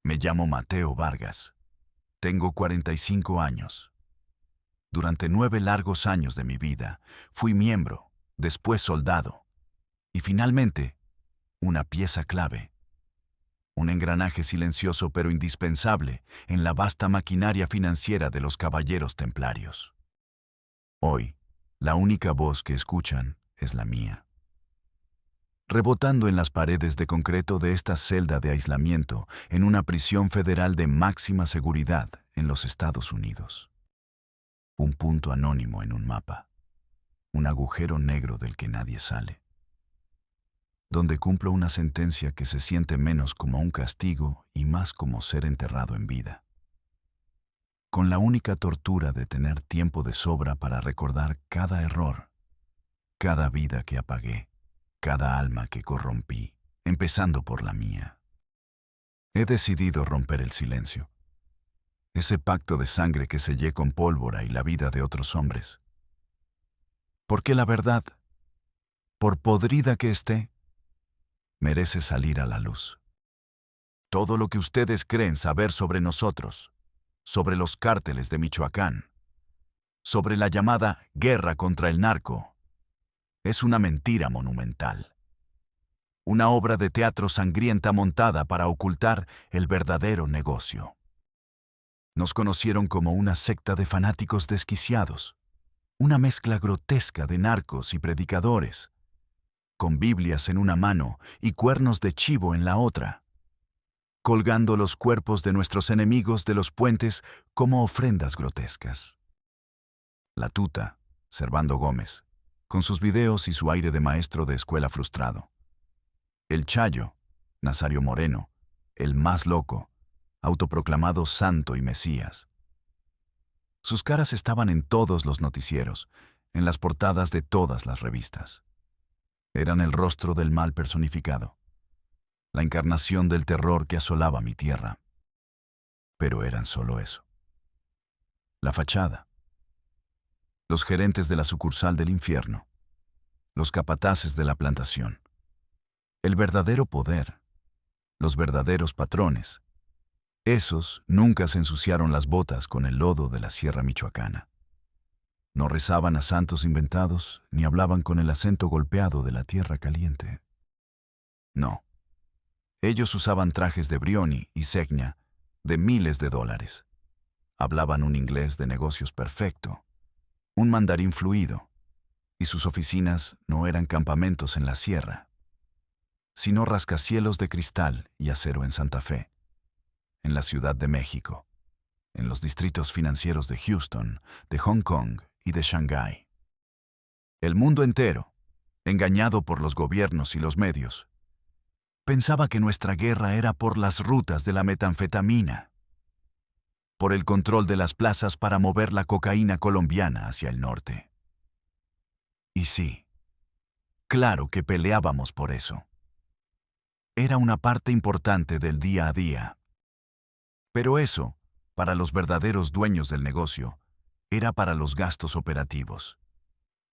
Me llamo Mateo Vargas. Tengo 45 años. Durante 9 largos años de mi vida, fui miembro, después soldado, y finalmente, una pieza clave. Un engranaje silencioso pero indispensable en la vasta maquinaria financiera de los caballeros templarios. Hoy, la única voz que escuchan es la mía. Rebotando en las paredes de concreto de esta celda de aislamiento en una prisión federal de máxima seguridad en los Estados Unidos. Un punto anónimo en un mapa. Un agujero negro del que nadie sale. Donde cumplo una sentencia que se siente menos como un castigo y más como ser enterrado en vida. Con la única tortura de tener tiempo de sobra para recordar cada error, cada vida que apagué, cada alma que corrompí, empezando por la mía. He decidido romper el silencio. Ese pacto de sangre que sellé con pólvora y la vida de otros hombres. Porque la verdad, por podrida que esté, merece salir a la luz. Todo lo que ustedes creen saber sobre nosotros, sobre los cárteles de Michoacán, sobre la llamada guerra contra el narco, es una mentira monumental. Una obra de teatro sangrienta montada para ocultar el verdadero negocio. Nos conocieron como una secta de fanáticos desquiciados, una mezcla grotesca de narcos y predicadores, con Biblias en una mano y cuernos de chivo en la otra, colgando los cuerpos de nuestros enemigos de los puentes como ofrendas grotescas. La tuta, Servando Gómez, con sus videos y su aire de maestro de escuela frustrado. El Chayo, Nazario Moreno, el más loco, autoproclamado santo y mesías. Sus caras estaban en todos los noticieros, en las portadas de todas las revistas. Eran el rostro del mal personificado, la encarnación del terror que asolaba mi tierra. Pero eran solo eso. La fachada. Los gerentes de la sucursal del infierno. Los capataces de la plantación. El verdadero poder. Los verdaderos patrones. Esos nunca se ensuciaron las botas con el lodo de la Sierra Michoacana. No rezaban a santos inventados, ni hablaban con el acento golpeado de la tierra caliente. No. Ellos usaban trajes de Brioni y Segna de miles de dólares. Hablaban un inglés de negocios perfecto, un mandarín fluido, y sus oficinas no eran campamentos en la sierra, sino rascacielos de cristal y acero en Santa Fe, en la Ciudad de México, en los distritos financieros de Houston, de Hong Kong y de Shanghái. El mundo entero, engañado por los gobiernos y los medios, pensaba que nuestra guerra era por las rutas de la metanfetamina, por el control de las plazas para mover la cocaína colombiana hacia el norte. Y sí, claro que peleábamos por eso. Era una parte importante del día a día. Pero eso, para los verdaderos dueños del negocio, era para los gastos operativos.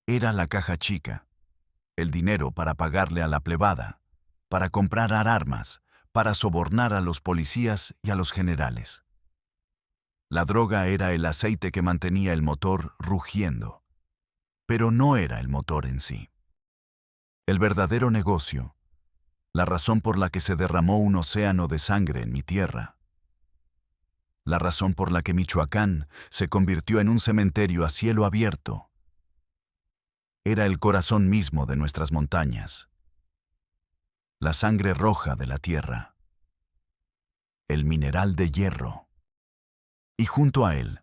Era la caja chica, el dinero para pagarle a la plebada, para comprar armas, para sobornar a los policías y a los generales. La droga era el aceite que mantenía el motor rugiendo, pero no era el motor en sí. El verdadero negocio, la razón por la que se derramó un océano de sangre en mi tierra, la razón por la que Michoacán se convirtió en un cementerio a cielo abierto, era el corazón mismo de nuestras montañas, la sangre roja de la tierra, el mineral de hierro. Y junto a él,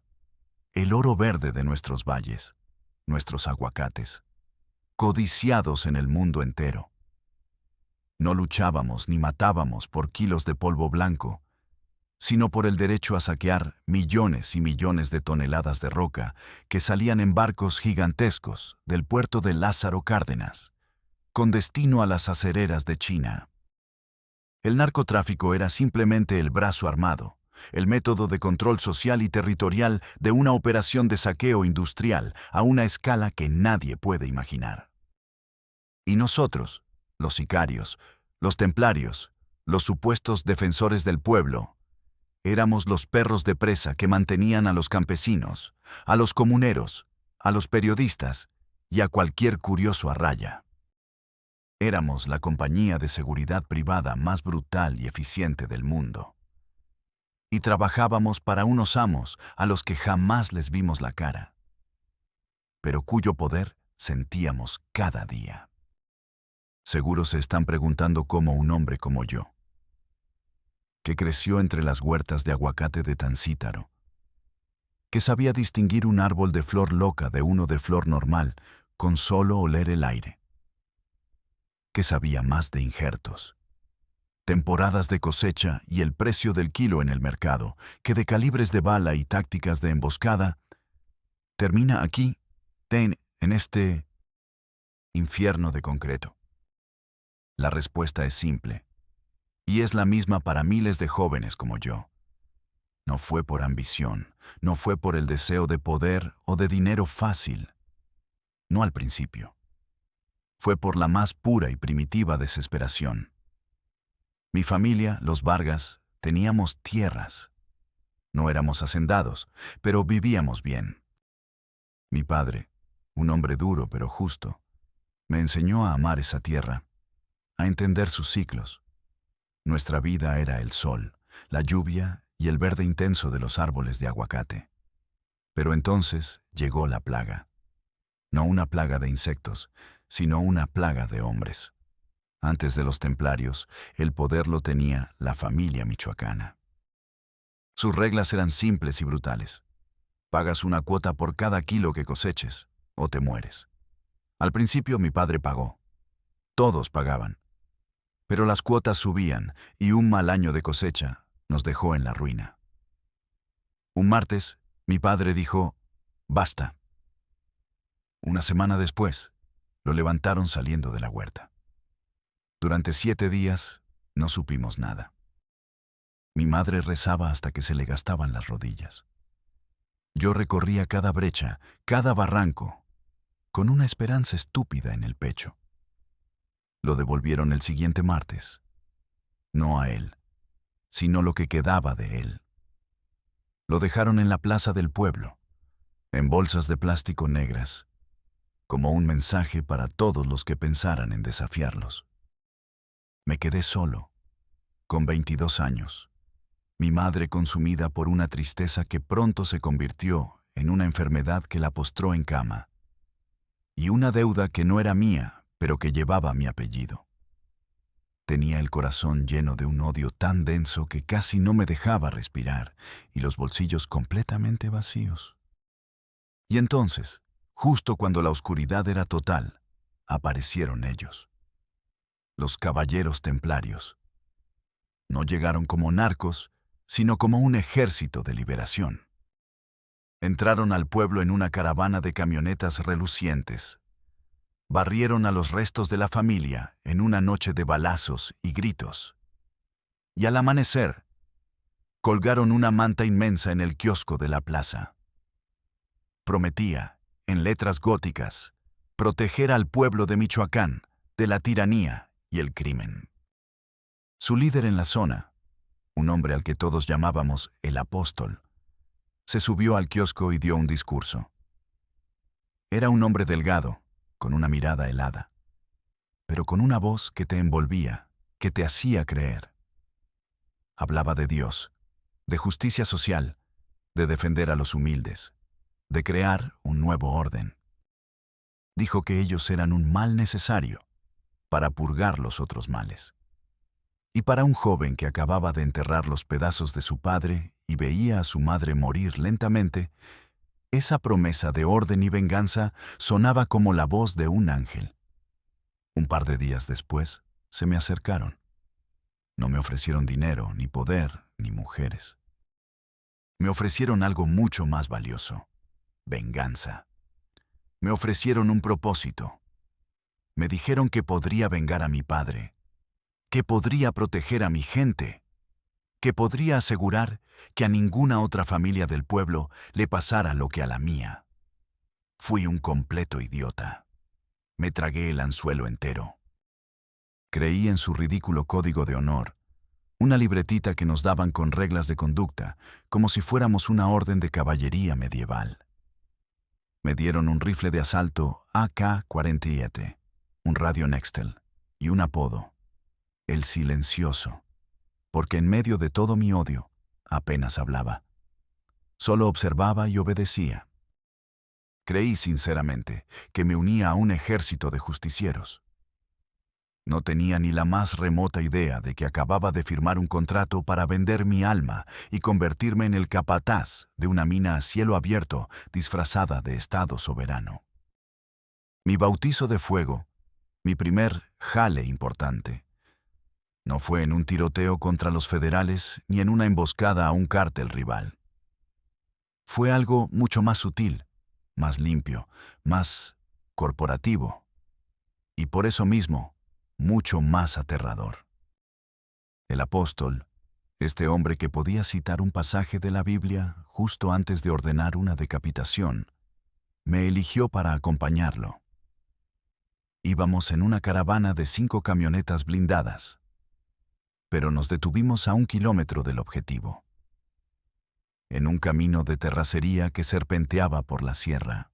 el oro verde de nuestros valles, nuestros aguacates, codiciados en el mundo entero. No luchábamos ni matábamos por kilos de polvo blanco, sino por el derecho a saquear millones y millones de toneladas de roca que salían en barcos gigantescos del puerto de Lázaro Cárdenas, con destino a las acereras de China. El narcotráfico era simplemente el brazo armado, el método de control social y territorial de una operación de saqueo industrial a una escala que nadie puede imaginar. Y nosotros, los sicarios, los templarios, los supuestos defensores del pueblo, Éramos los perros de presa que mantenían a los campesinos, a los comuneros, a los periodistas y a cualquier curioso a raya. Éramos la compañía de seguridad privada más brutal y eficiente del mundo. Y trabajábamos para unos amos a los que jamás les vimos la cara, pero cuyo poder sentíamos cada día. Seguro se están preguntando cómo un hombre como yo, que creció entre las huertas de aguacate de Tancítaro, que sabía distinguir un árbol de flor loca de uno de flor normal con solo oler el aire, que sabía más de injertos, temporadas de cosecha y el precio del kilo en el mercado, que de calibres de bala y tácticas de emboscada, termina aquí, en este infierno de concreto. La respuesta es simple, y es la misma para miles de jóvenes como yo. No fue por ambición, no fue por el deseo de poder o de dinero fácil. No al principio. Fue por la más pura y primitiva desesperación. Mi familia, los Vargas, teníamos tierras. No éramos hacendados, pero vivíamos bien. Mi padre, un hombre duro pero justo, me enseñó a amar esa tierra, a entender sus ciclos. Nuestra vida era el sol, la lluvia y el verde intenso de los árboles de aguacate. Pero entonces llegó la plaga. No una plaga de insectos, sino una plaga de hombres. Antes de los templarios, el poder lo tenía la familia michoacana. Sus reglas eran simples y brutales. Pagas una cuota por cada kilo que coseches, o te mueres. Al principio mi padre pagó. Todos pagaban. Pero las cuotas subían y un mal año de cosecha nos dejó en la ruina. Un martes, mi padre dijo, «Basta». Una semana después, lo levantaron saliendo de la huerta. Durante 7 días, no supimos nada. Mi madre rezaba hasta que se le gastaban las rodillas. Yo recorría cada brecha, cada barranco, con una esperanza estúpida en el pecho. Lo devolvieron el siguiente martes. No a él, sino lo que quedaba de él. Lo dejaron en la plaza del pueblo, en bolsas de plástico negras, como un mensaje para todos los que pensaran en desafiarlos. Me quedé solo, con 22 años, mi madre consumida por una tristeza que pronto se convirtió en una enfermedad que la postró en cama, y una deuda que no era mía, pero que llevaba mi apellido. Tenía el corazón lleno de un odio tan denso que casi no me dejaba respirar, y los bolsillos completamente vacíos. Y entonces, justo cuando la oscuridad era total, aparecieron ellos. Los caballeros templarios. No llegaron como narcos, sino como un ejército de liberación. Entraron al pueblo en una caravana de camionetas relucientes. Barrieron a los restos de la familia en una noche de balazos y gritos. Y al amanecer, colgaron una manta inmensa en el kiosco de la plaza. Prometía, en letras góticas, proteger al pueblo de Michoacán de la tiranía y el crimen. Su líder en la zona, un hombre al que todos llamábamos el apóstol, se subió al kiosco y dio un discurso. Era un hombre delgado, con una mirada helada, pero con una voz que te envolvía, que te hacía creer. Hablaba de Dios, de justicia social, de defender a los humildes, de crear un nuevo orden. Dijo que ellos eran un mal necesario para purgar los otros males. Y para un joven que acababa de enterrar los pedazos de su padre y veía a su madre morir lentamente, esa promesa de orden y venganza sonaba como la voz de un ángel. Un par de días después, se me acercaron. No me ofrecieron dinero, ni poder, ni mujeres. Me ofrecieron algo mucho más valioso: venganza. Me ofrecieron un propósito. Me dijeron que podría vengar a mi padre, que podría proteger a mi gente, que podría asegurar que a ninguna otra familia del pueblo le pasara lo que a la mía. Fui un completo idiota. Me tragué el anzuelo entero. Creí en su ridículo código de honor, Una libretita que nos daban con reglas de conducta, como si fuéramos una orden de caballería medieval. Me dieron un rifle de asalto AK-47, un radio Nextel y un apodo, el Silencioso, porque en medio de todo mi odio apenas hablaba. Solo observaba y obedecía. Creí sinceramente que me unía a un ejército de justicieros. No tenía ni la más remota idea de que acababa de firmar un contrato para vender mi alma y convertirme en el capataz de una mina a cielo abierto disfrazada de Estado soberano. Mi bautizo de fuego, mi primer jale importante, no fue en un tiroteo contra los federales ni en una emboscada a un cártel rival. Fue algo mucho más sutil, más limpio, más corporativo, y por eso mismo, mucho más aterrador. El apóstol, este hombre que podía citar un pasaje de la Biblia justo antes de ordenar una decapitación, me eligió para acompañarlo. Íbamos en una caravana de 5 camionetas blindadas, pero nos detuvimos a 1 kilómetro del objetivo, en un camino de terracería que serpenteaba por la sierra.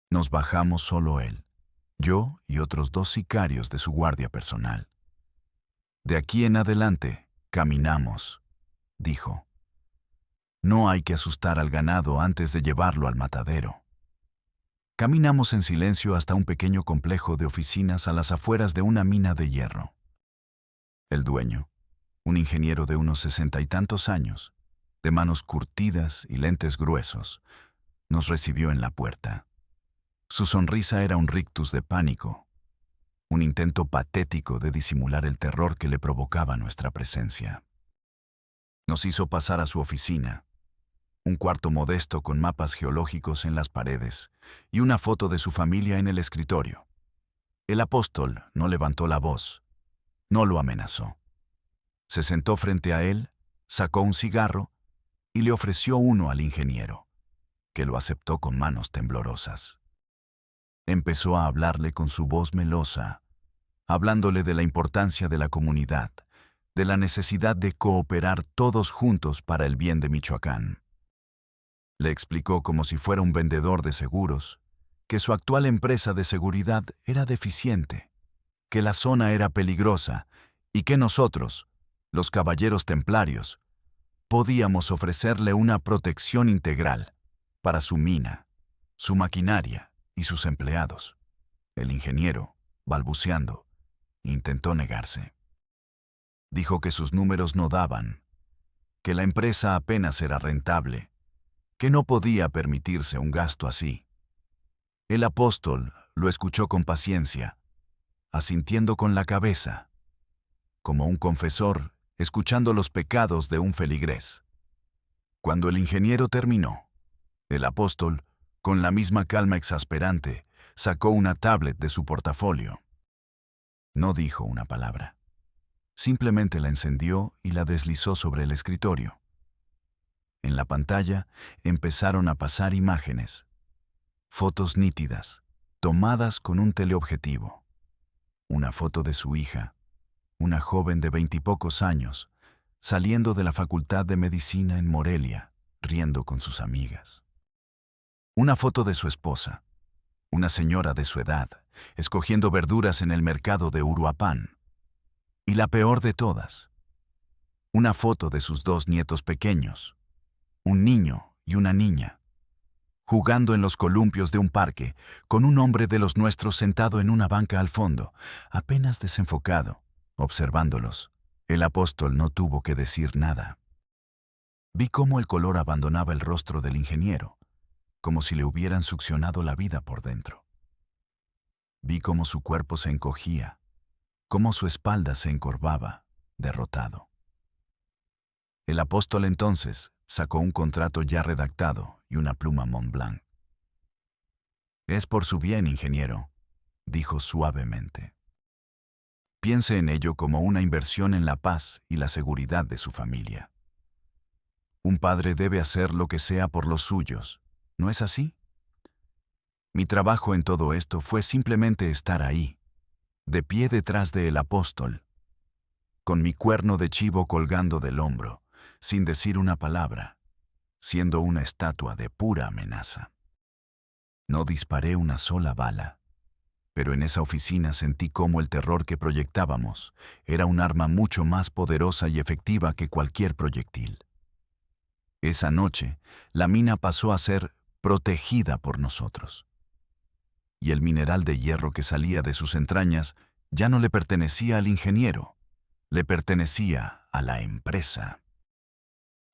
Nos bajamos solo él, yo y otros 2 sicarios de su guardia personal. De aquí en adelante, caminamos, dijo. No hay que asustar al ganado antes de llevarlo al matadero. Caminamos en silencio hasta un pequeño complejo de oficinas a las afueras de una mina de hierro. El dueño, un ingeniero de unos 60 y tantos años, de manos curtidas y lentes gruesos, nos recibió en la puerta. Su sonrisa era un rictus de pánico, un intento patético de disimular el terror que le provocaba nuestra presencia. Nos hizo pasar a su oficina, un cuarto modesto con mapas geológicos en las paredes y una foto de su familia en el escritorio. El apóstol no levantó la voz, no lo amenazó. Se sentó frente a él, sacó un cigarro y le ofreció uno al ingeniero, que lo aceptó con manos temblorosas. Empezó a hablarle con su voz melosa, hablándole de la importancia de la comunidad, de la necesidad de cooperar todos juntos para el bien de Michoacán. Le explicó como si fuera un vendedor de seguros, que su actual empresa de seguridad era deficiente, que la zona era peligrosa y que nosotros, los caballeros templarios, podíamos ofrecerle una protección integral para su mina, su maquinaria y sus empleados. El ingeniero, balbuceando, intentó negarse. Dijo que sus números no daban, que la empresa apenas era rentable, que no podía permitirse un gasto así. El apóstol lo escuchó con paciencia, asintiendo con la cabeza, como un confesor escuchando los pecados de un feligrés. Cuando el ingeniero terminó, el apóstol, con la misma calma exasperante, sacó una tablet de su portafolio. No dijo una palabra. Simplemente la encendió y la deslizó sobre el escritorio. En la pantalla empezaron a pasar imágenes, fotos nítidas, tomadas con un teleobjetivo. Una foto de su hija, una joven de 20 y pocos años, saliendo de la Facultad de Medicina en Morelia, riendo con sus amigas. Una foto de su esposa, una señora de su edad, escogiendo verduras en el mercado de Uruapan. Y la peor de todas, una foto de sus 2 nietos pequeños, un niño y una niña, jugando en los columpios de un parque, con un hombre de los nuestros sentado en una banca al fondo, apenas desenfocado, observándolos. El apóstol no tuvo que decir nada. Vi cómo el color abandonaba el rostro del ingeniero, como si le hubieran succionado la vida por dentro. Vi cómo su cuerpo se encogía, cómo su espalda se encorvaba, derrotado. El apóstol entonces sacó un contrato ya redactado y una pluma Montblanc. «Es por su bien, ingeniero», dijo suavemente. «Piense en ello como una inversión en la paz y la seguridad de su familia. Un padre debe hacer lo que sea por los suyos, ¿no es así? Mi trabajo en todo esto fue simplemente estar ahí, de pie detrás del apóstol, con mi cuerno de chivo colgando del hombro, sin decir una palabra, siendo una estatua de pura amenaza. No disparé una sola bala, pero en esa oficina sentí cómo el terror que proyectábamos era un arma mucho más poderosa y efectiva que cualquier proyectil. Esa noche, la mina pasó a ser protegida por nosotros. Y el mineral de hierro que salía de sus entrañas ya no le pertenecía al ingeniero, le pertenecía a la empresa.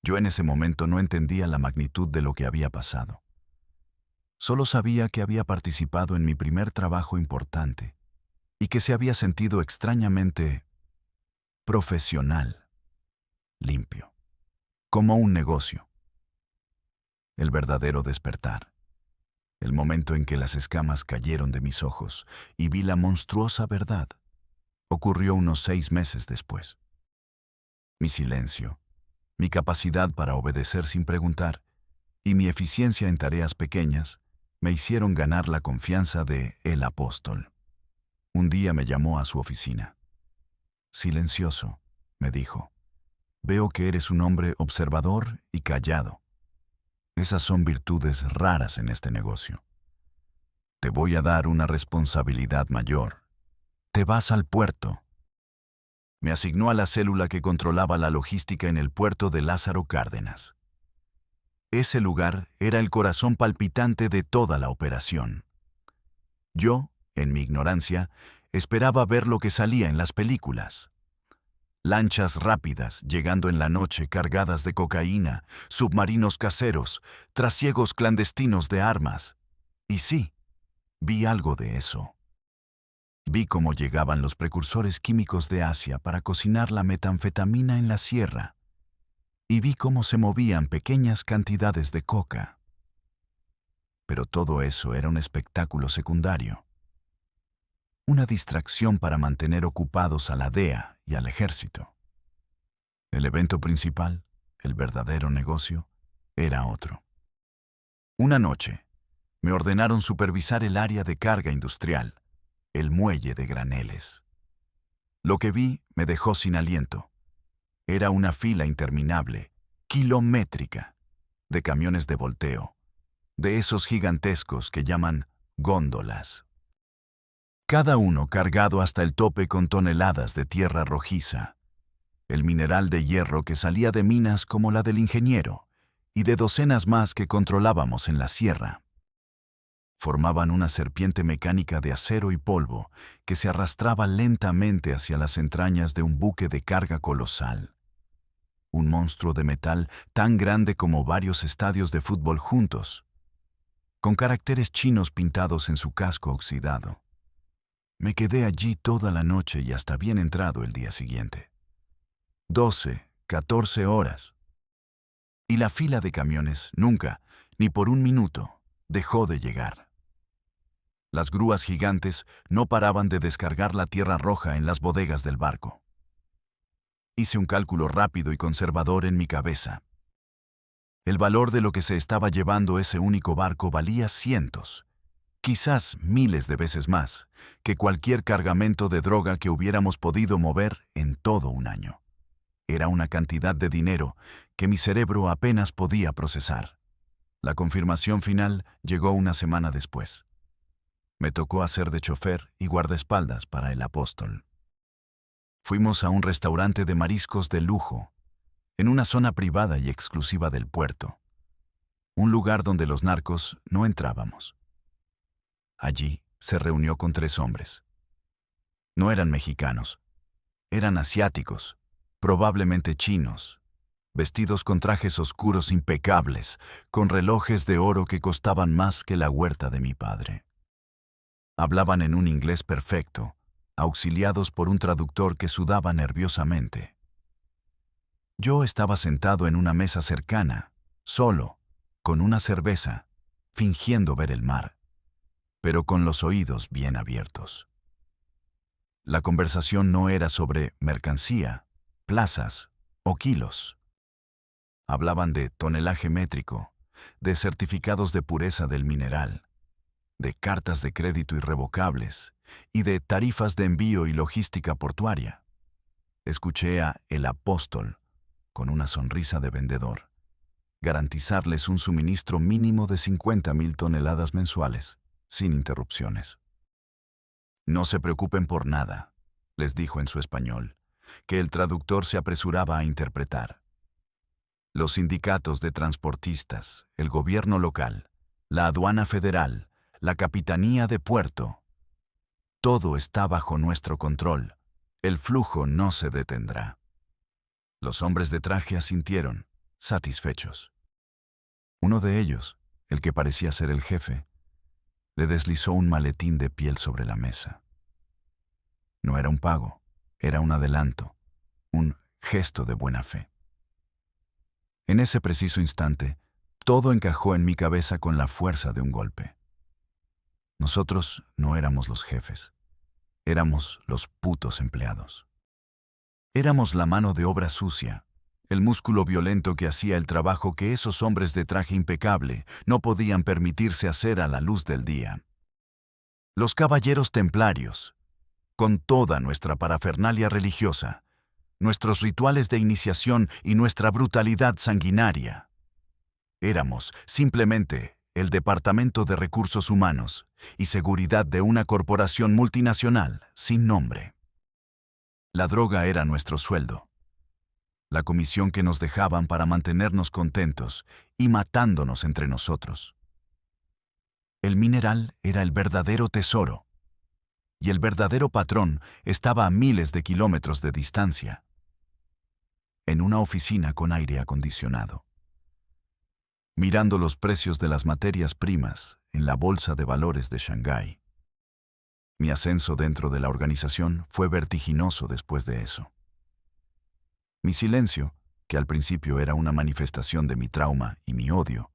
Yo en ese momento no entendía la magnitud de lo que había pasado. Solo sabía que había participado en mi primer trabajo importante y que se había sentido extrañamente profesional, limpio, como un negocio. El verdadero despertar. El momento en que las escamas cayeron de mis ojos y vi la monstruosa verdad, ocurrió unos 6 meses después. Mi silencio, mi capacidad para obedecer sin preguntar y mi eficiencia en tareas pequeñas me hicieron ganar la confianza de El Apóstol. Un día me llamó a su oficina. Silencioso, me dijo, veo que eres un hombre observador y callado. Esas son virtudes raras en este negocio. Te voy a dar una responsabilidad mayor. Te vas al puerto. Me asignó a la célula que controlaba la logística en el puerto de Lázaro Cárdenas. Ese lugar era el corazón palpitante de toda la operación. Yo, en mi ignorancia, esperaba ver lo que salía en las películas. Lanchas rápidas llegando en la noche cargadas de cocaína, submarinos caseros, trasiegos clandestinos de armas. Y sí, vi algo de eso. Vi cómo llegaban los precursores químicos de Asia para cocinar la metanfetamina en la sierra. Y vi cómo se movían pequeñas cantidades de coca. Pero todo eso era un espectáculo secundario. Una distracción para mantener ocupados a la DEA y al ejército. El evento principal, el verdadero negocio, era otro. Una noche, me ordenaron supervisar el área de carga industrial, el muelle de graneles. Lo que vi me dejó sin aliento. Era una fila interminable, kilométrica, de camiones de volteo, de esos gigantescos que llaman góndolas. Cada uno cargado hasta el tope con toneladas de tierra rojiza, el mineral de hierro que salía de minas como la del ingeniero y de docenas más que controlábamos en la sierra. Formaban una serpiente mecánica de acero y polvo que se arrastraba lentamente hacia las entrañas de un buque de carga colosal. Un monstruo de metal tan grande como varios estadios de fútbol juntos, con caracteres chinos pintados en su casco oxidado. Me quedé allí toda la noche y hasta bien entrado el día siguiente. 12, 14 horas. Y la fila de camiones nunca, ni por un minuto, dejó de llegar. Las grúas gigantes no paraban de descargar la tierra roja en las bodegas del barco. Hice un cálculo rápido y conservador en mi cabeza. El valor de lo que se estaba llevando ese único barco valía cientos, quizás miles de veces más, que cualquier cargamento de droga que hubiéramos podido mover en todo un año. Era una cantidad de dinero que mi cerebro apenas podía procesar. La confirmación final llegó una semana después. Me tocó hacer de chofer y guardaespaldas para El Apóstol. Fuimos a un restaurante de mariscos de lujo, en una zona privada y exclusiva del puerto, un lugar donde los narcos no entrábamos. Allí se reunió con 3 hombres. No eran mexicanos, eran asiáticos, probablemente chinos, vestidos con trajes oscuros impecables, con relojes de oro que costaban más que la huerta de mi padre. Hablaban en un inglés perfecto, auxiliados por un traductor que sudaba nerviosamente. Yo estaba sentado en una mesa cercana, solo, con una cerveza, fingiendo ver el mar, pero con los oídos bien abiertos. La conversación no era sobre mercancía, plazas o kilos. Hablaban de tonelaje métrico, de certificados de pureza del mineral, de cartas de crédito irrevocables y de tarifas de envío y logística portuaria. Escuché a el apóstol, con una sonrisa de vendedor, garantizarles un suministro mínimo de 50,000 toneladas mensuales, sin interrupciones. No se preocupen por nada, les dijo en su español, que el traductor se apresuraba a interpretar. Los sindicatos de transportistas, el gobierno local, la aduana federal, la capitanía de puerto, todo está bajo nuestro control. El flujo no se detendrá. Los hombres de traje asintieron, satisfechos. Uno de ellos, el que parecía ser el jefe, le deslizó un maletín de piel sobre la mesa. No era un pago, era un adelanto, un gesto de buena fe. En ese preciso instante, todo encajó en mi cabeza con la fuerza de un golpe. Nosotros no éramos los jefes, éramos los putos empleados. Éramos la mano de obra sucia, el músculo violento que hacía el trabajo que esos hombres de traje impecable no podían permitirse hacer a la luz del día. Los caballeros templarios, con toda nuestra parafernalia religiosa, nuestros rituales de iniciación y nuestra brutalidad sanguinaria. Éramos, simplemente, el Departamento de Recursos Humanos y Seguridad de una corporación multinacional sin nombre. La droga era nuestro sueldo, la comisión que nos dejaban para mantenernos contentos y matándonos entre nosotros. El mineral era el verdadero tesoro, y el verdadero patrón estaba a miles de kilómetros de distancia, en una oficina con aire acondicionado, mirando los precios de las materias primas en la Bolsa de Valores de Shanghái. Mi ascenso dentro de la organización fue vertiginoso después de eso. Mi silencio, que al principio era una manifestación de mi trauma y mi odio,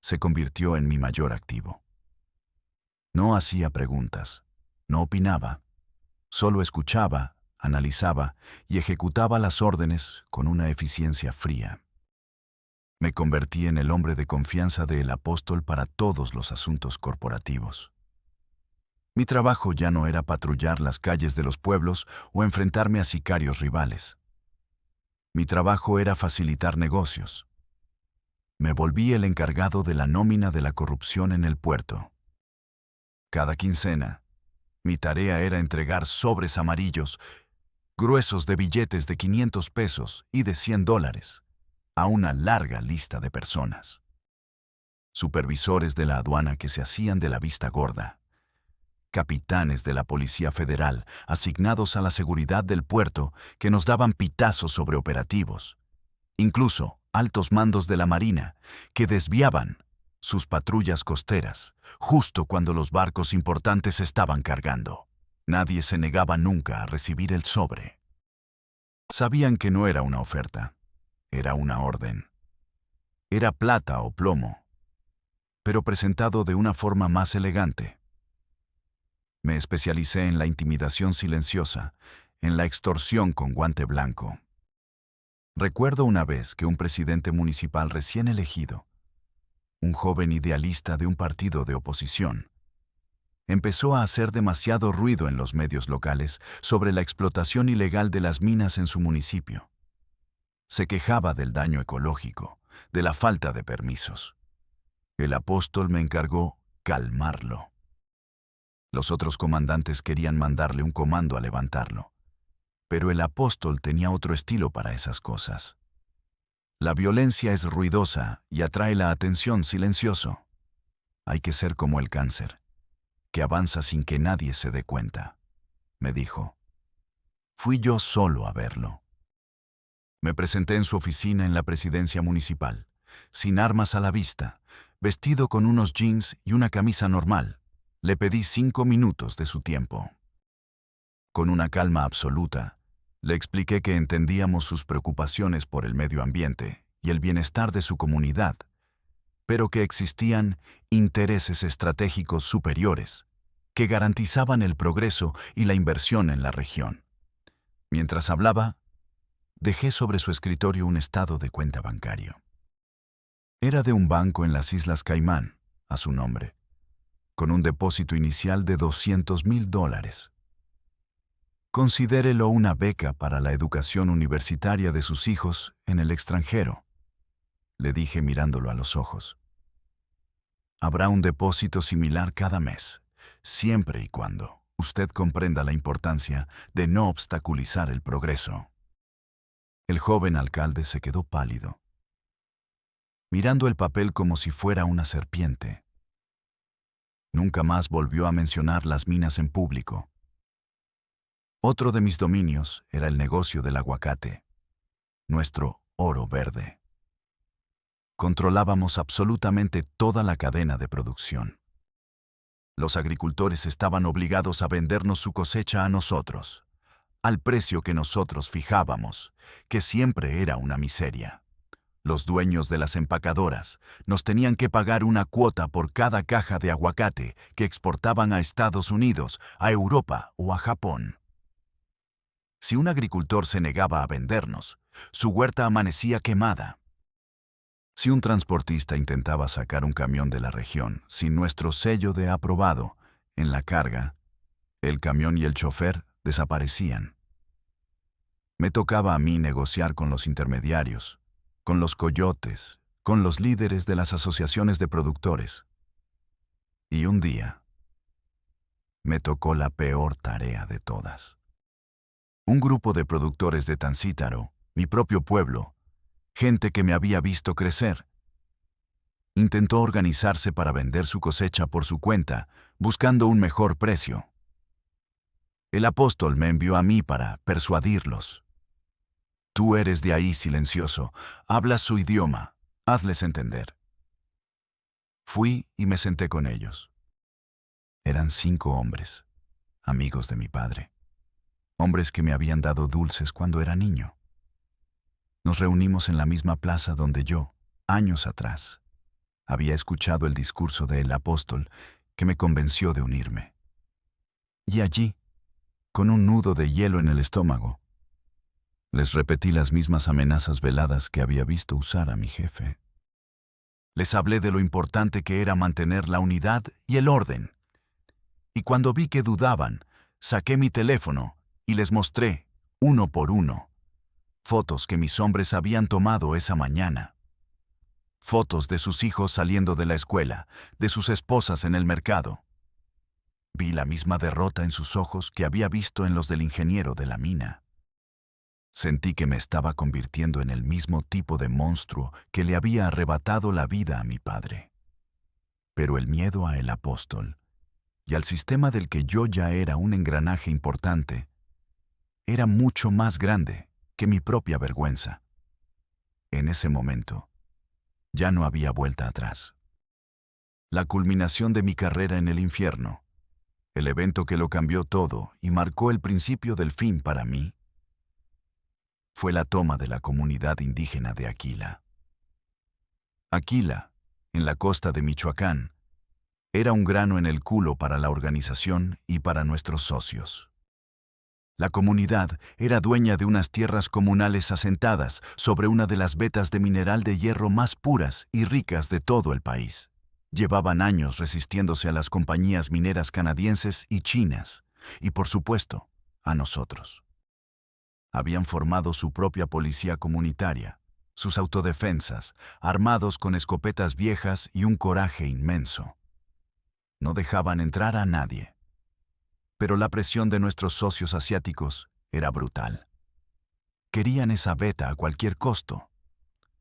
se convirtió en mi mayor activo. No hacía preguntas, no opinaba, solo escuchaba, analizaba y ejecutaba las órdenes con una eficiencia fría. Me convertí en el hombre de confianza del apóstol para todos los asuntos corporativos. Mi trabajo ya no era patrullar las calles de los pueblos o enfrentarme a sicarios rivales. Mi trabajo era facilitar negocios. Me volví el encargado de la nómina de la corrupción en el puerto. Cada quincena, mi tarea era entregar sobres amarillos, gruesos de billetes de 500 pesos y de $100, a una larga lista de personas. Supervisores de la aduana que se hacían de la vista gorda, capitanes de la Policía Federal asignados a la seguridad del puerto que nos daban pitazos sobre operativos, incluso altos mandos de la Marina que desviaban sus patrullas costeras justo cuando los barcos importantes estaban cargando. Nadie se negaba nunca a recibir el sobre. Sabían que no era una oferta, era una orden. Era plata o plomo, pero presentado de una forma más elegante. Me especialicé en la intimidación silenciosa, en la extorsión con guante blanco. Recuerdo una vez que un presidente municipal recién elegido, un joven idealista de un partido de oposición, empezó a hacer demasiado ruido en los medios locales sobre la explotación ilegal de las minas en su municipio. Se quejaba del daño ecológico, de la falta de permisos. El apóstol me encargó calmarlo. Los otros comandantes querían mandarle un comando a levantarlo, pero el apóstol tenía otro estilo para esas cosas. La violencia es ruidosa y atrae la atención silencioso. Hay que ser como el cáncer, que avanza sin que nadie se dé cuenta, me dijo. Fui yo solo a verlo. Me presenté en su oficina en la presidencia municipal, sin armas a la vista, vestido con unos jeans y una camisa normal. Le pedí 5 minutos de su tiempo. Con una calma absoluta, le expliqué que entendíamos sus preocupaciones por el medio ambiente y el bienestar de su comunidad, pero que existían intereses estratégicos superiores que garantizaban el progreso y la inversión en la región. Mientras hablaba, dejé sobre su escritorio un estado de cuenta bancario. Era de un banco en las Islas Caimán, a su nombre, con un depósito inicial de $200,000. Considérelo una beca para la educación universitaria de sus hijos en el extranjero, le dije mirándolo a los ojos. Habrá un depósito similar cada mes, siempre y cuando usted comprenda la importancia de no obstaculizar el progreso. El joven alcalde se quedó pálido, mirando el papel como si fuera una serpiente. Nunca más volvió a mencionar las minas en público. Otro de mis dominios era el negocio del aguacate, nuestro oro verde. Controlábamos absolutamente toda la cadena de producción. Los agricultores estaban obligados a vendernos su cosecha a nosotros, al precio que nosotros fijábamos, que siempre era una miseria. Los dueños de las empacadoras nos tenían que pagar una cuota por cada caja de aguacate que exportaban a Estados Unidos, a Europa o a Japón. Si un agricultor se negaba a vendernos, su huerta amanecía quemada. Si un transportista intentaba sacar un camión de la región sin nuestro sello de aprobado en la carga, el camión y el chofer desaparecían. Me tocaba a mí negociar con los intermediarios, con los coyotes, con los líderes de las asociaciones de productores. Y un día, me tocó la peor tarea de todas. Un grupo de productores de Tancítaro, mi propio pueblo, gente que me había visto crecer, intentó organizarse para vender su cosecha por su cuenta, buscando un mejor precio. El apóstol me envió a mí para persuadirlos. Tú eres de ahí, silencioso, hablas su idioma, hazles entender. Fui y me senté con ellos. Eran 5 hombres, amigos de mi padre, hombres que me habían dado dulces cuando era niño. Nos reunimos en la misma plaza donde yo, años atrás, había escuchado el discurso del apóstol que me convenció de unirme. Y allí, con un nudo de hielo en el estómago, les repetí las mismas amenazas veladas que había visto usar a mi jefe. Les hablé de lo importante que era mantener la unidad y el orden. Y cuando vi que dudaban, saqué mi teléfono y les mostré, uno por uno, fotos que mis hombres habían tomado esa mañana. Fotos de sus hijos saliendo de la escuela, de sus esposas en el mercado. Vi la misma derrota en sus ojos que había visto en los del ingeniero de la mina. Sentí que me estaba convirtiendo en el mismo tipo de monstruo que le había arrebatado la vida a mi padre. Pero el miedo a el apóstol y al sistema del que yo ya era un engranaje importante era mucho más grande que mi propia vergüenza. En ese momento, ya no había vuelta atrás. La culminación de mi carrera en el infierno, el evento que lo cambió todo y marcó el principio del fin para mí, fue la toma de la comunidad indígena de Aquila. Aquila, en la costa de Michoacán, era un grano en el culo para la organización y para nuestros socios. La comunidad era dueña de unas tierras comunales asentadas sobre una de las vetas de mineral de hierro más puras y ricas de todo el país. Llevaban años resistiéndose a las compañías mineras canadienses y chinas, y por supuesto, a nosotros. Habían formado su propia policía comunitaria, sus autodefensas, armados con escopetas viejas y un coraje inmenso. No dejaban entrar a nadie. Pero la presión de nuestros socios asiáticos era brutal. Querían esa veta a cualquier costo.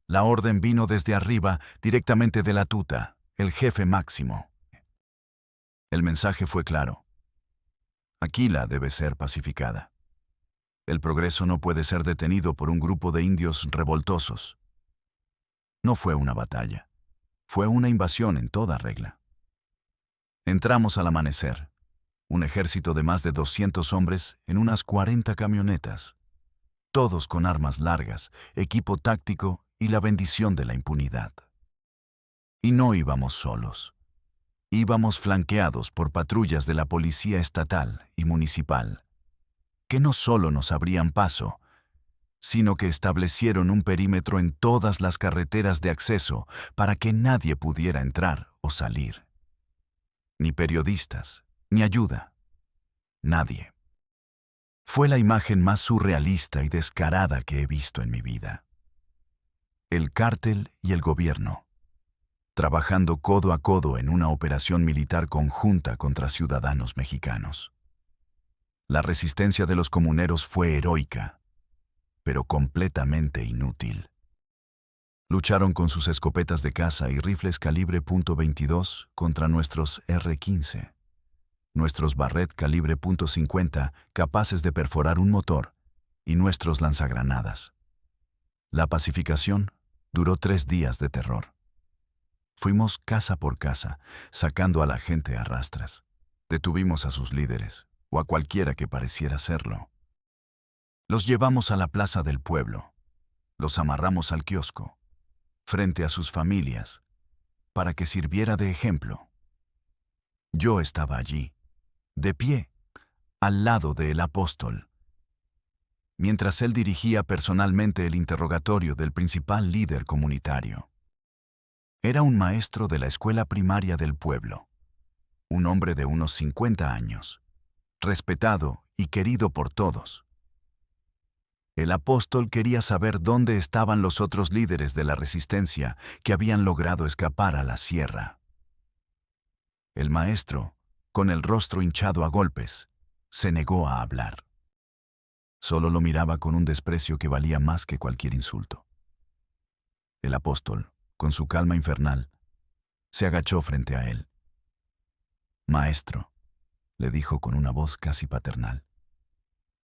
La orden vino desde arriba, directamente de la tuta, el jefe máximo. El mensaje fue claro. Aquila debe ser pacificada. El progreso no puede ser detenido por un grupo de indios revoltosos. No fue una batalla. Fue una invasión en toda regla. Entramos al amanecer. Un ejército de más de 200 hombres en unas 40 camionetas. Todos con armas largas, equipo táctico y la bendición de la impunidad. Y no íbamos solos. Íbamos flanqueados por patrullas de la policía estatal y municipal, que no solo nos abrían paso, sino que establecieron un perímetro en todas las carreteras de acceso para que nadie pudiera entrar o salir. Ni periodistas, ni ayuda. Nadie. Fue la imagen más surrealista y descarada que he visto en mi vida. El cártel y el gobierno, trabajando codo a codo en una operación militar conjunta contra ciudadanos mexicanos. La resistencia de los comuneros fue heroica, pero completamente inútil. Lucharon con sus escopetas de caza y rifles calibre .22 contra nuestros R-15, nuestros Barrett calibre .50 capaces de perforar un motor y nuestros lanzagranadas. La pacificación duró 3 días de terror. Fuimos casa por casa, sacando a la gente a rastras. Detuvimos a sus líderes, o a cualquiera que pareciera serlo. Los llevamos a la plaza del pueblo, los amarramos al kiosco, frente a sus familias, para que sirviera de ejemplo. Yo estaba allí, de pie, al lado del apóstol, mientras él dirigía personalmente el interrogatorio del principal líder comunitario. Era un maestro de la escuela primaria del pueblo, un hombre de unos 50 años, respetado y querido por todos. El apóstol quería saber dónde estaban los otros líderes de la resistencia que habían logrado escapar a la sierra. El maestro, con el rostro hinchado a golpes, se negó a hablar. Solo lo miraba con un desprecio que valía más que cualquier insulto. El apóstol, con su calma infernal, se agachó frente a él. «Maestro», le dijo con una voz casi paternal,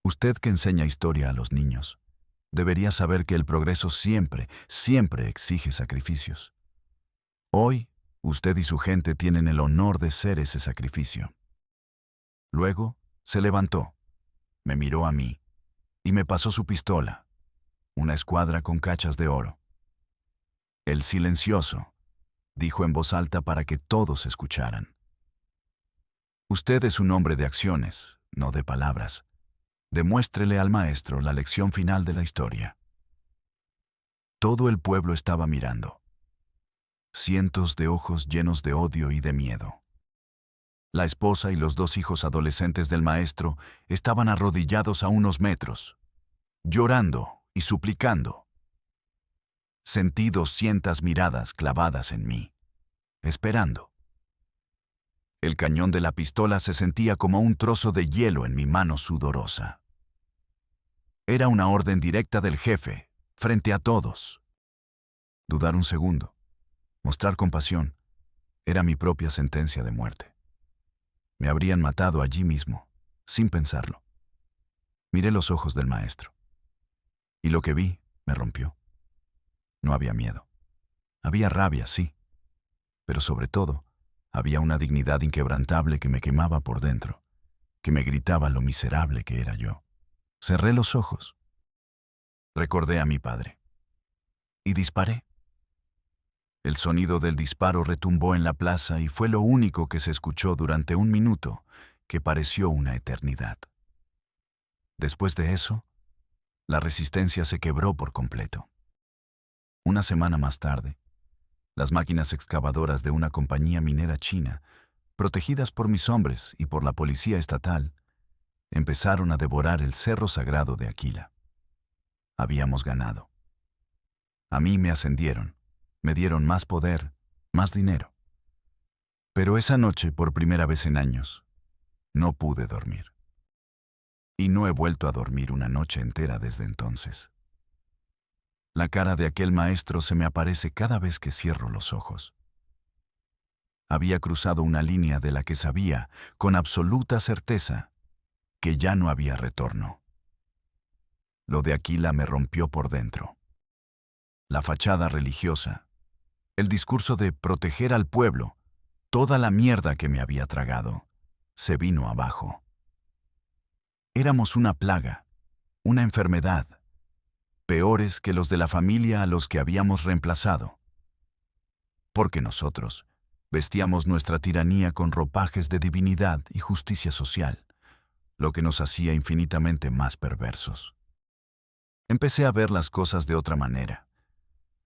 «usted que enseña historia a los niños, debería saber que el progreso siempre, siempre exige sacrificios. Hoy, usted y su gente tienen el honor de ser ese sacrificio». Luego, se levantó, me miró a mí y me pasó su pistola, una escuadra con cachas de oro. «El silencioso», dijo en voz alta para que todos escucharan. «Usted es un hombre de acciones, no de palabras. Demuéstrele al maestro la lección final de la historia». Todo el pueblo estaba mirando. Cientos de ojos llenos de odio y de miedo. La esposa y los 2 hijos adolescentes del maestro estaban arrodillados a unos metros, llorando y suplicando. Sentí 200 miradas clavadas en mí, esperando. El cañón de la pistola se sentía como un trozo de hielo en mi mano sudorosa. Era una orden directa del jefe, frente a todos. Dudar un segundo, mostrar compasión, era mi propia sentencia de muerte. Me habrían matado allí mismo, sin pensarlo. Miré los ojos del maestro, y lo que vi me rompió. No había miedo. Había rabia, sí, pero sobre todo, había una dignidad inquebrantable que me quemaba por dentro, que me gritaba lo miserable que era yo. Cerré los ojos. Recordé a mi padre. Y disparé. El sonido del disparo retumbó en la plaza y fue lo único que se escuchó durante 1 minuto, que pareció una eternidad. Después de eso, la resistencia se quebró por completo. Una semana más tarde, las máquinas excavadoras de una compañía minera china, protegidas por mis hombres y por la policía estatal, empezaron a devorar el cerro sagrado de Aquila. Habíamos ganado. A mí me ascendieron, me dieron más poder, más dinero. Pero esa noche, por primera vez en años, no pude dormir. Y no he vuelto a dormir una noche entera desde entonces. La cara de aquel maestro se me aparece cada vez que cierro los ojos. Había cruzado una línea de la que sabía, con absoluta certeza, que ya no había retorno. Lo de Aquila me rompió por dentro. La fachada religiosa, el discurso de proteger al pueblo, toda la mierda que me había tragado, se vino abajo. Éramos una plaga, una enfermedad, peores que los de la familia a los que habíamos reemplazado. Porque nosotros vestíamos nuestra tiranía con ropajes de divinidad y justicia social, lo que nos hacía infinitamente más perversos. Empecé a ver las cosas de otra manera,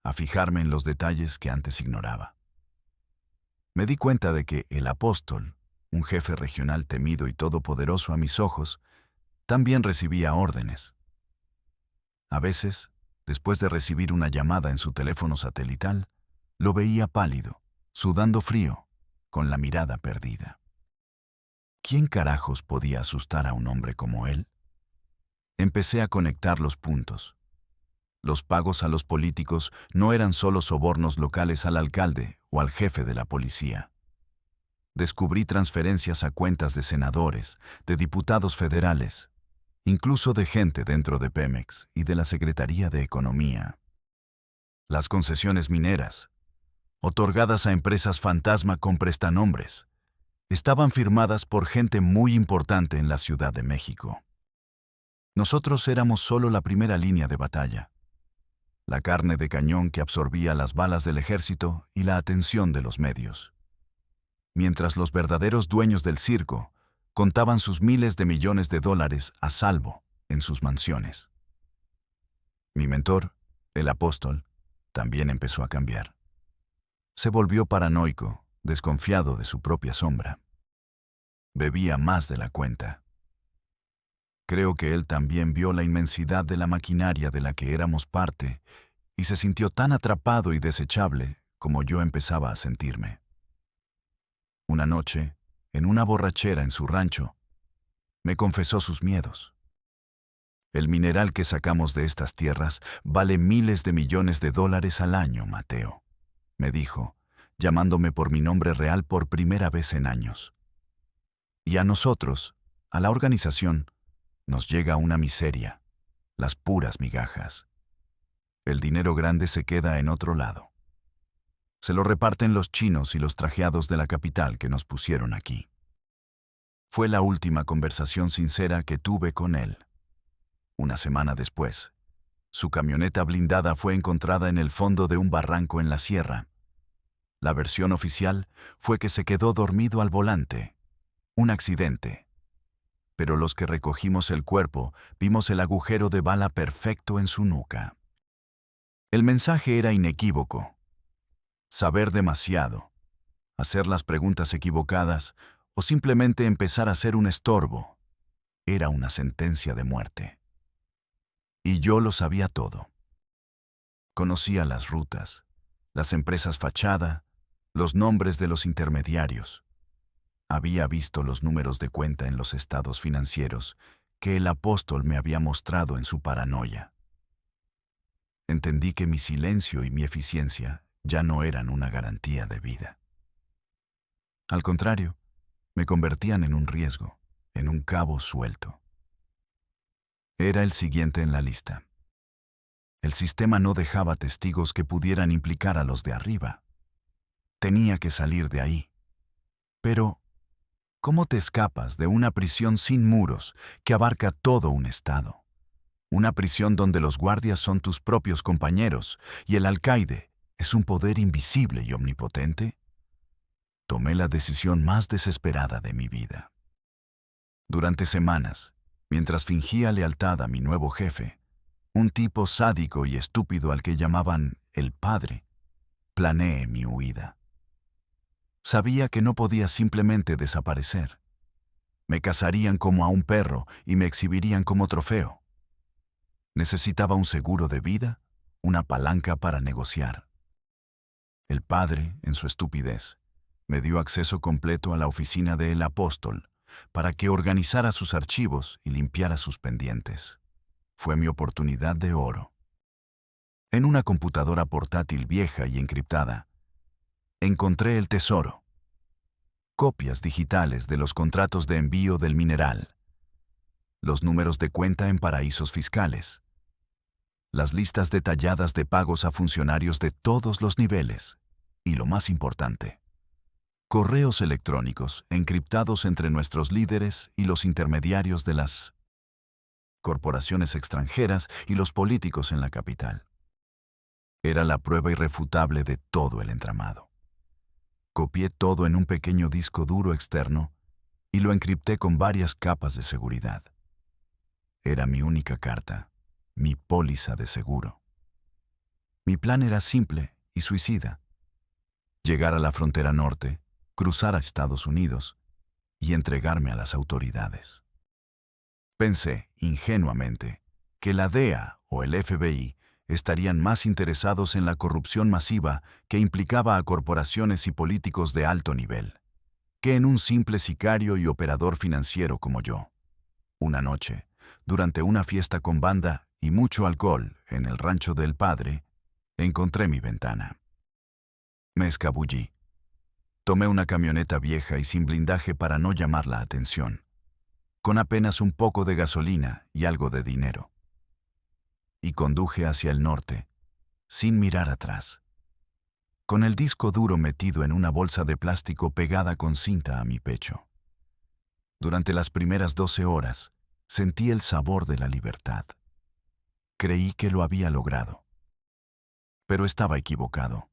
a fijarme en los detalles que antes ignoraba. Me di cuenta de que el apóstol, un jefe regional temido y todopoderoso a mis ojos, también recibía órdenes. A veces, después de recibir una llamada en su teléfono satelital, lo veía pálido, sudando frío, con la mirada perdida. ¿Quién carajos podía asustar a un hombre como él? Empecé a conectar los puntos. Los pagos a los políticos no eran solo sobornos locales al alcalde o al jefe de la policía. Descubrí transferencias a cuentas de senadores, de diputados federales, incluso de gente dentro de Pemex y de la Secretaría de Economía. Las concesiones mineras, otorgadas a empresas fantasma con prestanombres, estaban firmadas por gente muy importante en la Ciudad de México. Nosotros éramos solo la primera línea de batalla, la carne de cañón que absorbía las balas del ejército y la atención de los medios. Mientras los verdaderos dueños del circo contaban sus miles de millones de dólares a salvo en sus mansiones. Mi mentor, el apóstol, también empezó a cambiar. Se volvió paranoico, desconfiado de su propia sombra. Bebía más de la cuenta. Creo que él también vio la inmensidad de la maquinaria de la que éramos parte y se sintió tan atrapado y desechable como yo empezaba a sentirme. Una noche, en una borrachera en su rancho, me confesó sus miedos. El mineral que sacamos de estas tierras vale miles de millones de dólares al año, Mateo, me dijo, llamándome por mi nombre real por primera vez en años. Y a nosotros, a la organización, nos llega una miseria, las puras migajas. El dinero grande se queda en otro lado. Se lo reparten los chinos y los trajeados de la capital que nos pusieron aquí. Fue la última conversación sincera que tuve con él. Una semana después, su camioneta blindada fue encontrada en el fondo de un barranco en la sierra. La versión oficial fue que se quedó dormido al volante. Un accidente. Pero los que recogimos el cuerpo vimos el agujero de bala perfecto en su nuca. El mensaje era inequívoco. Saber demasiado, hacer las preguntas equivocadas o simplemente empezar a ser un estorbo era una sentencia de muerte. Y yo lo sabía todo. Conocía las rutas, las empresas fachada, los nombres de los intermediarios. Había visto los números de cuenta en los estados financieros que el apóstol me había mostrado en su paranoia. Entendí que mi silencio y mi eficiencia ya no eran una garantía de vida. Al contrario, me convertían en un riesgo, en un cabo suelto. Era el siguiente en la lista. El sistema no dejaba testigos que pudieran implicar a los de arriba. Tenía que salir de ahí. Pero, ¿cómo te escapas de una prisión sin muros que abarca todo un estado? Una prisión donde los guardias son tus propios compañeros y el alcaide es un poder invisible y omnipotente. Tomé la decisión más desesperada de mi vida. Durante semanas, mientras fingía lealtad a mi nuevo jefe, un tipo sádico y estúpido al que llamaban el Padre, planeé mi huida. Sabía que no podía simplemente desaparecer. Me cazarían como a un perro y me exhibirían como trofeo. Necesitaba un seguro de vida, una palanca para negociar. El Padre, en su estupidez, me dio acceso completo a la oficina de El Apóstol para que organizara sus archivos y limpiara sus pendientes. Fue mi oportunidad de oro. En una computadora portátil vieja y encriptada, encontré el tesoro. Copias digitales de los contratos de envío del mineral, los números de cuenta en paraísos fiscales, las listas detalladas de pagos a funcionarios de todos los niveles y, lo más importante, correos electrónicos encriptados entre nuestros líderes y los intermediarios de las corporaciones extranjeras y los políticos en la capital. Era la prueba irrefutable de todo el entramado. Copié todo en un pequeño disco duro externo y lo encripté con varias capas de seguridad. Era mi única carta, mi póliza de seguro. Mi plan era simple y suicida. Llegar a la frontera norte, cruzar a Estados Unidos y entregarme a las autoridades. Pensé, ingenuamente, que la DEA o el FBI estarían más interesados en la corrupción masiva que implicaba a corporaciones y políticos de alto nivel, que en un simple sicario y operador financiero como yo. Una noche, durante una fiesta con banda y mucho alcohol en el rancho del padre, encontré mi ventana. Me escabullí. Tomé una camioneta vieja y sin blindaje para no llamar la atención, con apenas un poco de gasolina y algo de dinero. Y conduje hacia el norte, sin mirar atrás, con el disco duro metido en una bolsa de plástico pegada con cinta a mi pecho. Durante las primeras 12 horas, sentí el sabor de la libertad. Creí que lo había logrado. Pero estaba equivocado.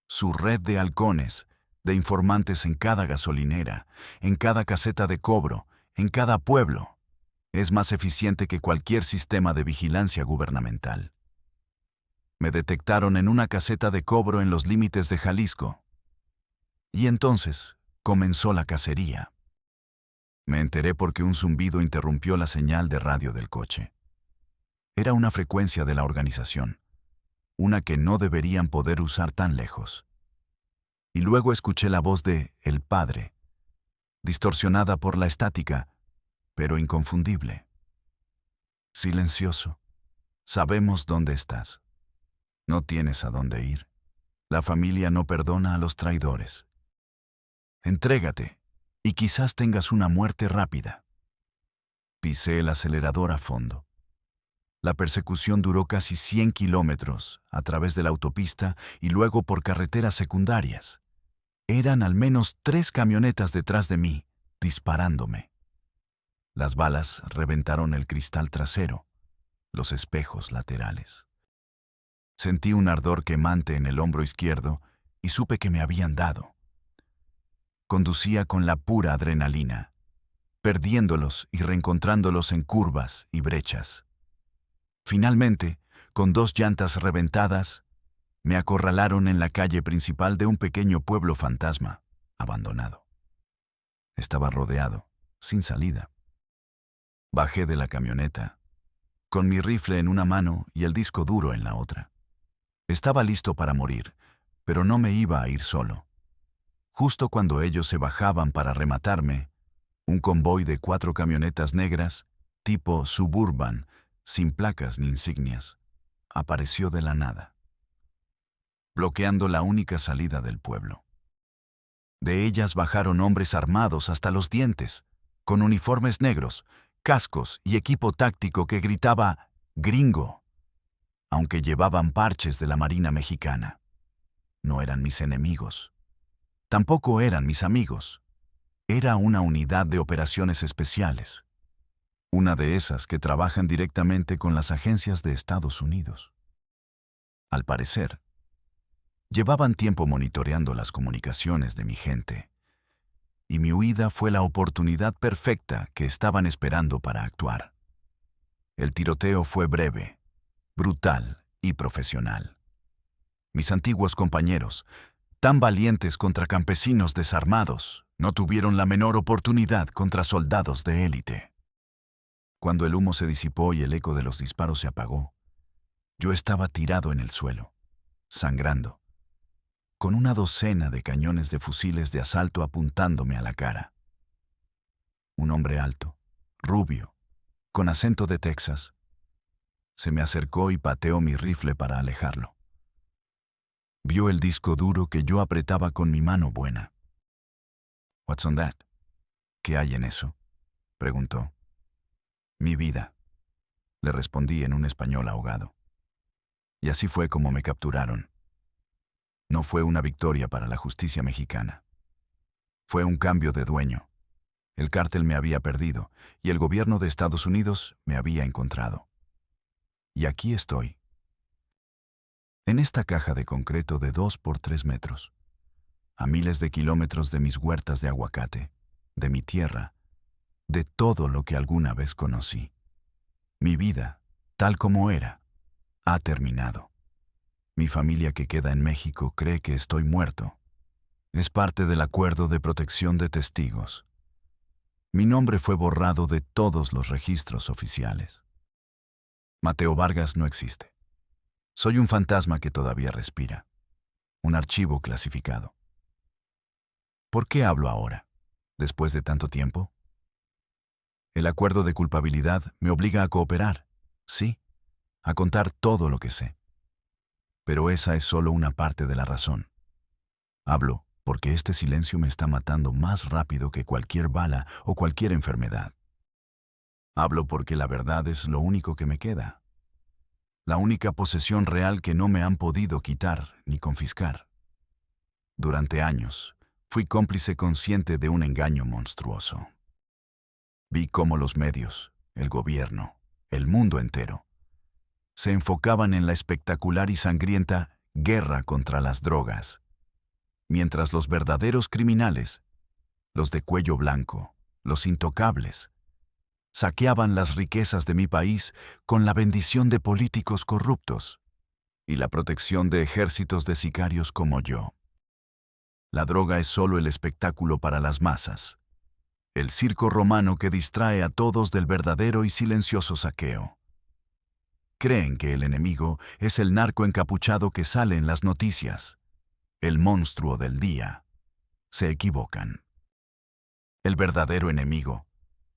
Su red de halcones, de informantes en cada gasolinera, en cada caseta de cobro, en cada pueblo, es más eficiente que cualquier sistema de vigilancia gubernamental. Me detectaron en una caseta de cobro en los límites de Jalisco. Y entonces comenzó la cacería. Me enteré porque un zumbido interrumpió la señal de radio del coche. Era una frecuencia de la organización, una que no deberían poder usar tan lejos. Y luego escuché la voz de El Padre, distorsionada por la estática, pero inconfundible. Silencioso. Sabemos dónde estás. No tienes a dónde ir. La familia no perdona a los traidores. Entrégate, y quizás tengas una muerte rápida. Pisé el acelerador a fondo. La persecución duró casi 100 kilómetros a través de la autopista y luego por carreteras secundarias. Eran al menos 3 camionetas detrás de mí, disparándome. Las balas reventaron el cristal trasero, los espejos laterales. Sentí un ardor quemante en el hombro izquierdo y supe que me habían dado. Conducía con la pura adrenalina, perdiéndolos y reencontrándolos en curvas y brechas. Finalmente, con 2 llantas reventadas, me acorralaron en la calle principal de un pequeño pueblo fantasma, abandonado. Estaba rodeado, sin salida. Bajé de la camioneta, con mi rifle en una mano y el disco duro en la otra. Estaba listo para morir, pero no me iba a ir solo. Justo cuando ellos se bajaban para rematarme, un convoy de 4 camionetas negras, tipo Suburban, sin placas ni insignias, apareció de la nada, bloqueando la única salida del pueblo. De ellas bajaron hombres armados hasta los dientes, con uniformes negros, cascos y equipo táctico que gritaba «Gringo», aunque llevaban parches de la Marina Mexicana. No eran mis enemigos. Tampoco eran mis amigos. Era una unidad de operaciones especiales. Una de esas que trabajan directamente con las agencias de Estados Unidos. Al parecer, llevaban tiempo monitoreando las comunicaciones de mi gente, y mi huida fue la oportunidad perfecta que estaban esperando para actuar. El tiroteo fue breve, brutal y profesional. Mis antiguos compañeros, tan valientes contra campesinos desarmados, no tuvieron la menor oportunidad contra soldados de élite. Cuando el humo se disipó y el eco de los disparos se apagó, yo estaba tirado en el suelo, sangrando, con una docena de cañones de fusiles de asalto apuntándome a la cara. Un hombre alto, rubio, con acento de Texas, se me acercó y pateó mi rifle para alejarlo. Vio el disco duro que yo apretaba con mi mano buena. «What's on that?» «¿Qué hay en eso?», preguntó. «Mi vida», le respondí en un español ahogado. Y así fue como me capturaron. No fue una victoria para la justicia mexicana. Fue un cambio de dueño. El cártel me había perdido y el gobierno de Estados Unidos me había encontrado. Y aquí estoy. En esta caja de concreto de 2 por 3 metros, a miles de kilómetros de mis huertas de aguacate, de mi tierra, de todo lo que alguna vez conocí. Mi vida, tal como era, ha terminado. Mi familia que queda en México cree que estoy muerto. Es parte del acuerdo de protección de testigos. Mi nombre fue borrado de todos los registros oficiales. Mateo Vargas no existe. Soy un fantasma que todavía respira. Un archivo clasificado. ¿Por qué hablo ahora, después de tanto tiempo? El acuerdo de culpabilidad me obliga a cooperar, sí, a contar todo lo que sé. Pero esa es solo una parte de la razón. Hablo porque este silencio me está matando más rápido que cualquier bala o cualquier enfermedad. Hablo porque la verdad es lo único que me queda. La única posesión real que no me han podido quitar ni confiscar. Durante años, fui cómplice consciente de un engaño monstruoso. Vi cómo los medios, el gobierno, el mundo entero, se enfocaban en la espectacular y sangrienta guerra contra las drogas, mientras los verdaderos criminales, los de cuello blanco, los intocables, saqueaban las riquezas de mi país con la bendición de políticos corruptos y la protección de ejércitos de sicarios como yo. La droga es solo el espectáculo para las masas, el circo romano que distrae a todos del verdadero y silencioso saqueo. Creen que el enemigo es el narco encapuchado que sale en las noticias, el monstruo del día. Se equivocan. El verdadero enemigo,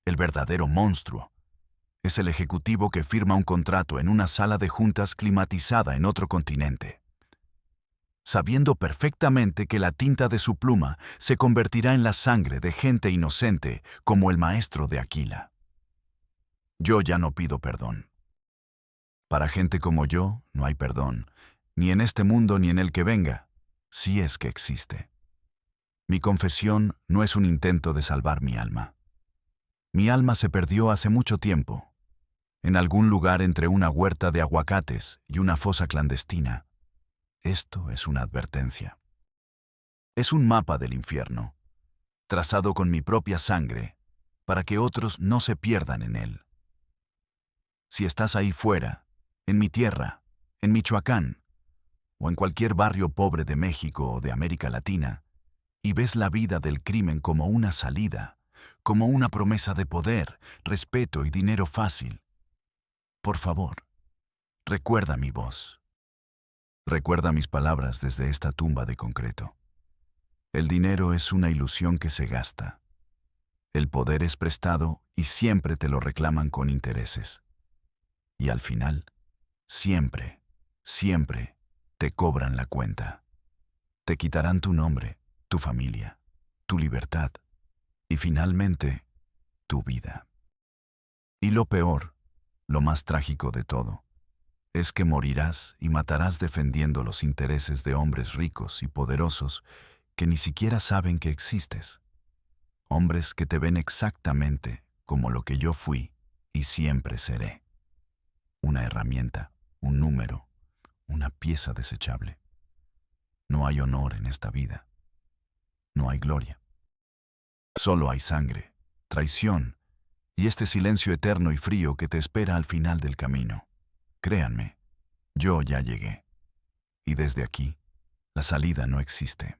el verdadero monstruo, es el ejecutivo que firma un contrato en una sala de juntas climatizada en otro continente, sabiendo perfectamente que la tinta de su pluma se convertirá en la sangre de gente inocente como el maestro de Aquila. Yo ya no pido perdón. Para gente como yo no hay perdón, ni en este mundo ni en el que venga, si es que existe. Mi confesión no es un intento de salvar mi alma. Mi alma se perdió hace mucho tiempo, en algún lugar entre una huerta de aguacates y una fosa clandestina. Esto es una advertencia. Es un mapa del infierno, trazado con mi propia sangre, para que otros no se pierdan en él. Si estás ahí fuera, en mi tierra, en Michoacán, o en cualquier barrio pobre de México o de América Latina, y ves la vida del crimen como una salida, como una promesa de poder, respeto y dinero fácil, por favor, recuerda mi voz. Recuerda mis palabras desde esta tumba de concreto. El dinero es una ilusión que se gasta. El poder es prestado y siempre te lo reclaman con intereses. Y al final, siempre, siempre te cobran la cuenta. Te quitarán tu nombre, tu familia, tu libertad y finalmente, tu vida. Y lo peor, lo más trágico de todo, es que morirás y matarás defendiendo los intereses de hombres ricos y poderosos que ni siquiera saben que existes. Hombres que te ven exactamente como lo que yo fui y siempre seré. Una herramienta, un número, una pieza desechable. No hay honor en esta vida. No hay gloria. Solo hay sangre, traición y este silencio eterno y frío que te espera al final del camino. Créanme, yo ya llegué. Y desde aquí, la salida no existe.